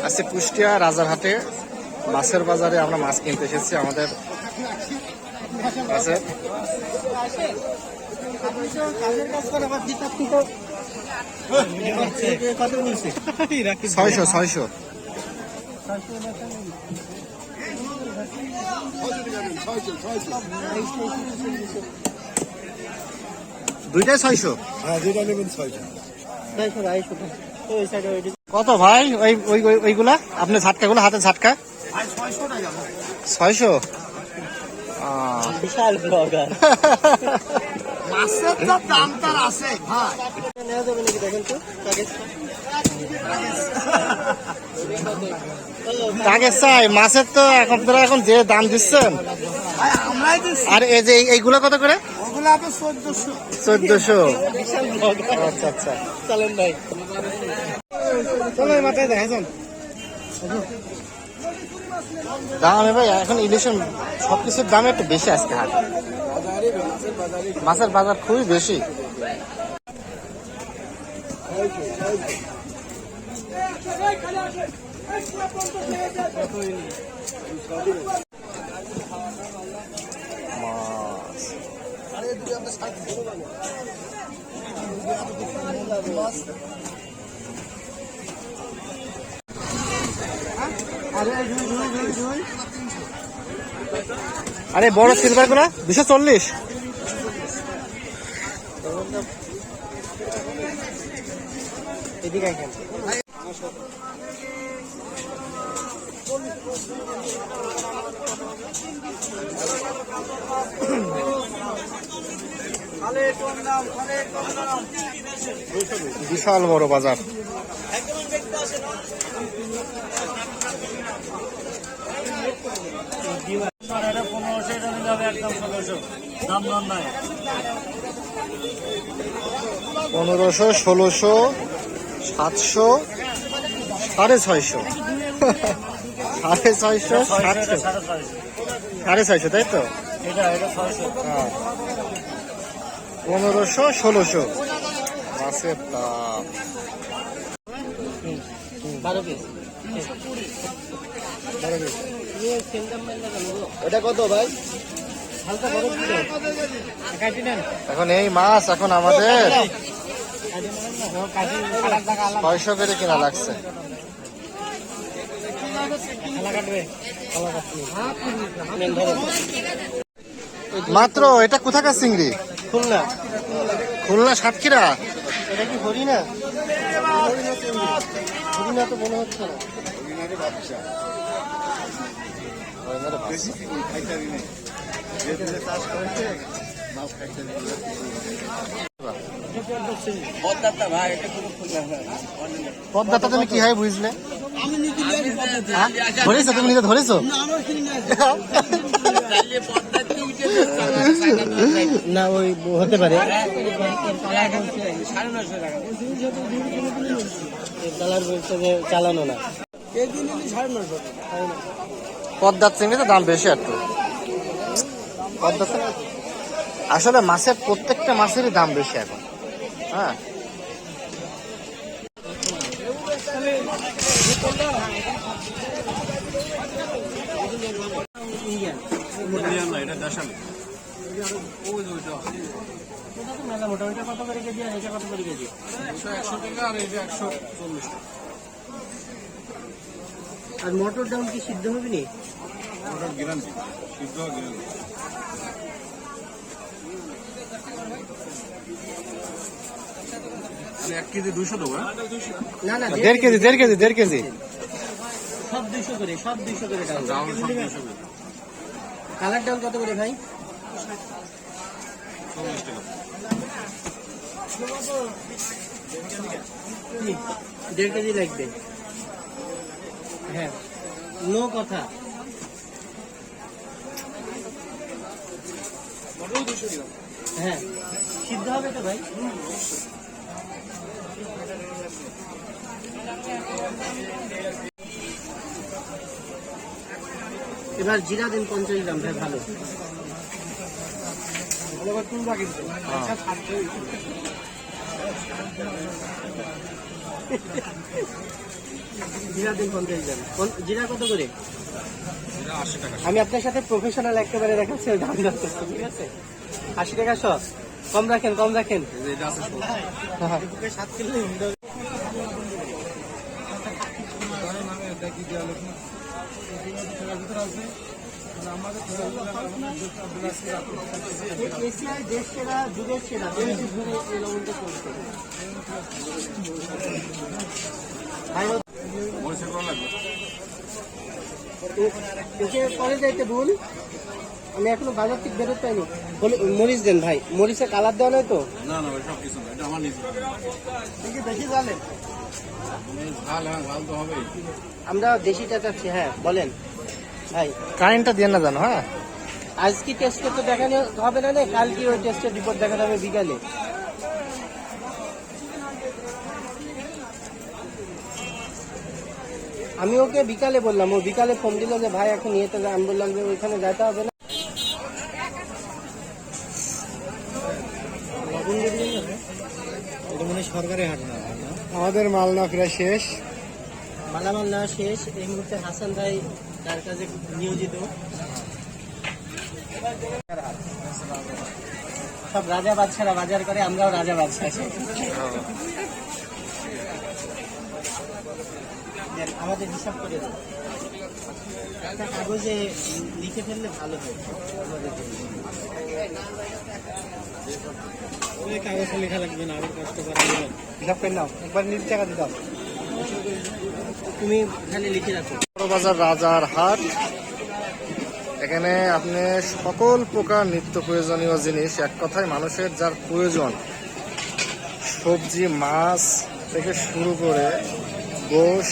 আজকে কুষ্টিয়া রাজারহাটে মাছের বাজারে আমরা মাছ কিনতে এসেছি। আমাদের মাছের 600 দুইটাই 600। কত ভাই ওইগুলা আপনার ঝাটকাগুলো হাতে ঝাটকা 600। বিশাল ব্লগার মাছের তো দাম তার আছে ভাই। নেওয়া যাবে নাকি দেখেন তো কাকে চাই মাছের তো আপনারা এখন যে দাম দিচ্ছেন। আর এই যে এইগুলো কত করে? ওগুলো আপনার 1400। বিশাল ব্লগার। আচ্ছা আচ্ছা চলেন ভাই চলো মাথায় দেখেন দাম ভাই এখন ইলিশের সবকিছুর দাম একটু বেশি আজকে হাট মাছের বাজার খুবই বেশি। আরে বড় সিলভার গুলা 240। এদিকে বিশাল বড় বাজার। দাম দাম নাই 1500, 1600, 700, 650, 650, 700, 650 তাই তো? এটা 600। হ্যাঁ 1500, 1600 মাছের দাম। 12 পিস এটা কত ভাই? হালকা বড় দিলে কাটি নেন এখন এই মাছ এখন আমাদের কাটি কাটার টাকা আলাদা 600 করে কিনা লাগছে। খালা কাটবে খালা কাটবে নেন ধরো মাত্র এটা কোথাকার চিংড়ি? খুলনা খুলনা সাতক্ষীরা। এটা কি হরিণা? হরিণা তো মনে হচ্ছে না। পদ্মাটা তুমি কি হয় বুঝলে? ধরেছো তুমি নিজে ধরেছো? না ওই হতে পারে কালার বলছে যে চালানো না। পদ্মার চিংড়িতে দাম বেশি একটু। পদ্মা আসলে মাছের প্রত্যেকটা মাছেরই দাম বেশি এখন। হ্যাঁ মোটামুটি কত করে কেজি আর এটা কত করে কেজি? 100 টাকা আর এটা 140 টাকা। আর মটর ডাউন কি সিদ্ধ হবে নি? ওটার গ্যারান্টি সিদ্ধ গ্যারান্টি। 1 কেজি 200 দেবো। না না 1.5 কেজি 1.5 কেজি সব 200 করে সব 200 করে ডাউন। ডাউন সব 200 করে। কালার ডাউন কত করে ভাই? 40 টাকা। 1.5 কেজি লাগবে। হ্যাঁ নো কথা। হ্যাঁ সিদ্ধ হবে তো ভাই? এবার জিরা দিন 50 গ্রাম ভাই ভালো। জিরা দিন 50 দেন। জিরা কত করে? আমি আপনার সাথে প্রফেশনাল একেবারে দেখাচ্ছি, ওই দাম যাচ্ছে, ঠিক আছে? 80 টাকা শ। কম রাখেন, কম রাখেন। 7 কিলো এশিয়ায় দেশ সেরা, যুগের সেরা, ধরে এই লবণটা চলছে। পরে যাইতে ভুল, আমি এখনো বাজার থেকে বেরোতে পাইনি। মরিচ দেন ভাই, মরিচে কালার দেওয়া নয় তো? না না ভাই, সব কিছু না, এটা আমার নিজে বেশি জানেন? ঝাল, হ্যাঁ ঝাল তো হবেই। আমরা দেশিটা চাচ্ছি। হ্যাঁ বলেন ভাই। কারেন্টটা দিয়ে না জানো? হ্যাঁ, আজকে টেস্টে তো দেখানো হবে না, কালকে ওই টেস্টের রিপোর্ট দেখানো হবে বিকালে। আমি ওকে বিকালে বললাম, ও বিকালে ফোন দিল যে ভাই এখন নিয়ে তো আমি বললাম যে ওইখানে যেতে হবে না। সরকারি হাট না, আমাদের মালনা প্রায় শেষ। মালামাল নেওয়া শেষ। এই মুহূর্তে হাসান ভাই তার কাছে নিয়োজিত। সব রাজা বাদশারা বাজার করে, আমরাও রাজা বাদশা আছি। আমাদের হিসাব করে দেন। একটা কাগজে লিখে ফেললে ভালো হয় আমাদের জন্য। কাগজে লেখা লাগবে না, আবার কষ্ট করা যাবে। হিসাব করে নাও, একবার নিজে টাকা দিয়ে দাও। তুমি খালি লিখে রাখো। বাজার রাজার হাট, এখানে আপনি সকল প্রকার নিত্য প্রয়োজনীয় জিনিস, এক কথায় মানুষের যার প্রয়োজন, সবজি মাছ থেকে শুরু করে গোশ,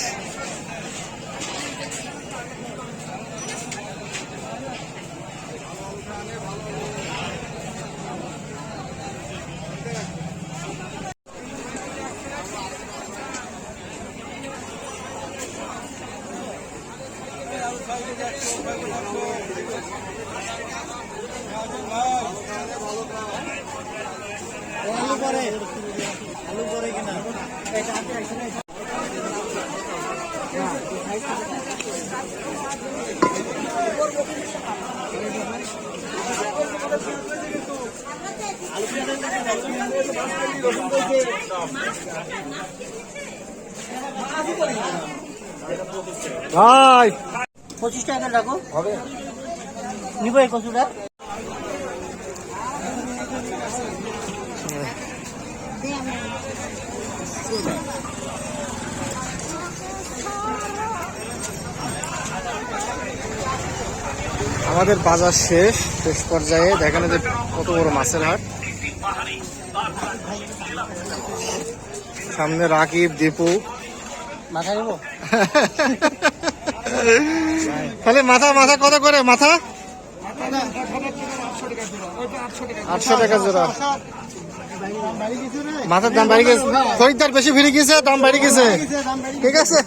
আলু পরে কিনা ভাই 25 টাকা রাখো, হবে। নিব এই কচুটা। আমাদের বাজার শেষ পর্যায়ে। দেখেন যে কত বড় মাছের হাট, সামনে রাকিব, দীপু। মাথা নেবো তাহলে মাথা মাথা কত করে? মাথা 800 টাকা জোড়া। মাথার দাম বাড়ি গেছে, খরিদ্দার বেশি ফিরে গেছে, দাম বাড়ি গেছে। ঠিক আছে।